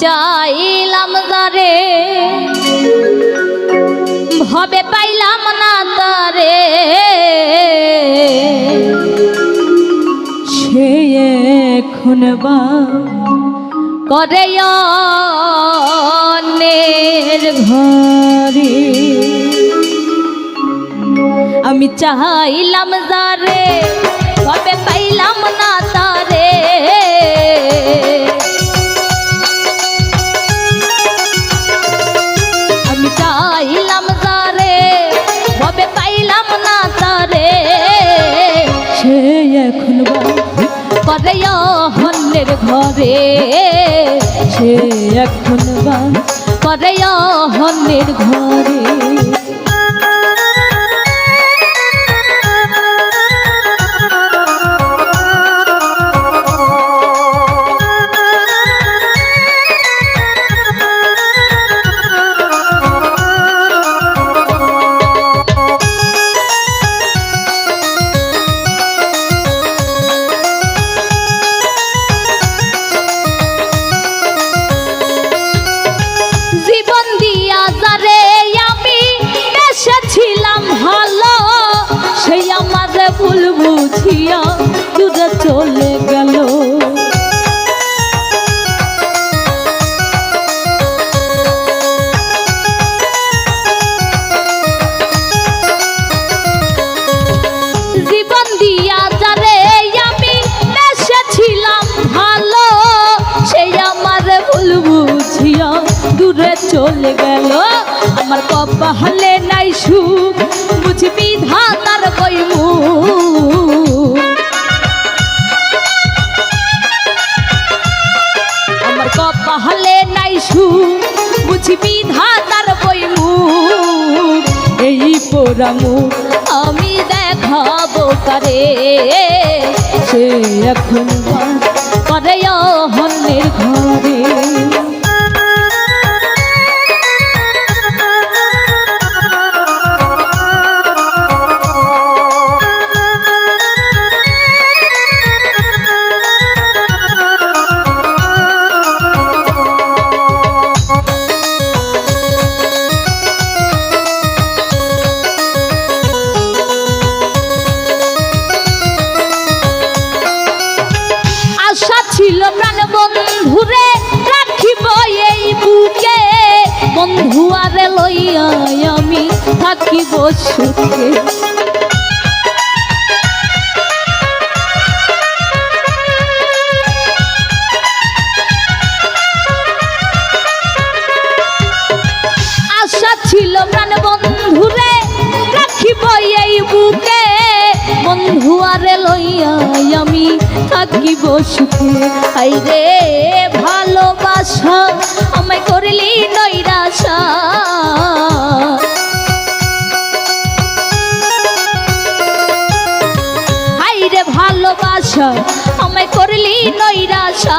চাইলাম যারে ভবে পাইলাম না তারে, সে এখন বা করে অন্যের ঘরে। আমি চাইলাম যারে ভবে পাইলাম না তারে, চাইলাম যারে ভবে পাইলাম না তারে, সে এখন করে অন্যের ঘরে, সে এখন করে অন্যের ঘরে। ভুল বুঝিয়া দূরে চলে গেল, জীবন দিয়া যারে আমি বেসেছিলাম ভালো, সেই আমার ভুল বুঝিয়া দূরে চলে গেল। আমার কপালে নাই সুখ বুঝবি ধাতার কইমু, আমার কপালে নাই সুখ বুঝবি ধাতার কইমু। এই পোড়ামু আমি দেখাবো কারে, সে এখন করে অন্যের ঘরে। ছিল প্রাণ বন্ধুরে রাখিব এই বুকে, বন্ধু আরে লইয়া আমি থাকিব সুখে। আশা ছিল প্রাণ বন্ধুরে রাখিব এই বুকে, বন্ধু আরে লইয়া আমি থাকিব সুখে। আইরে ভালোবাসা আমায় করলি নৈরাশা, আইরে ভালোবাসা আমায় করলি নৈরাশা।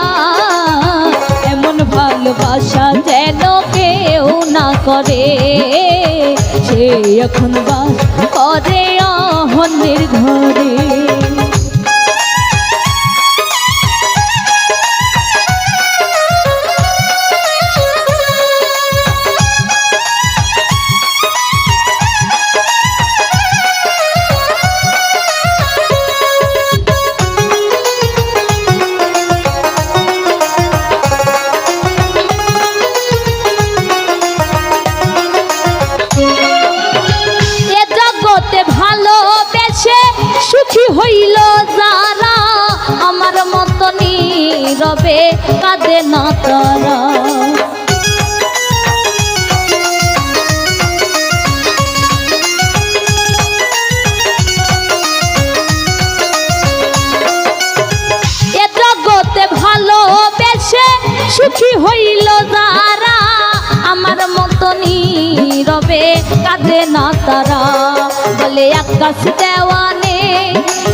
এমন ভালোবাসা যেন কেউ না করে, সে এখন বাস করে অন্যের ঘরে। সুখী হইল যারা আমার মত নীরবে কাঁদে না তারা, এ জগতে ভালোবেসে সুখী হইল যারা আমার মত নীরবে কাঁদে না তারা। বলে আকাশ দেওয়ানে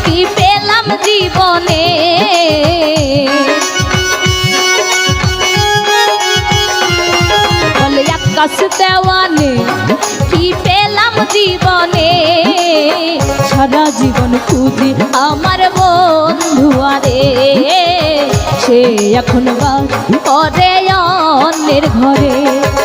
কি পেলাম জীবনে, বলে আকাশ দেওয়ানে কি পেলাম জীবনে। সারা জীবন খুঁজি আমার বন্ধু আরে, সে এখন বাস করে মনের ঘরে।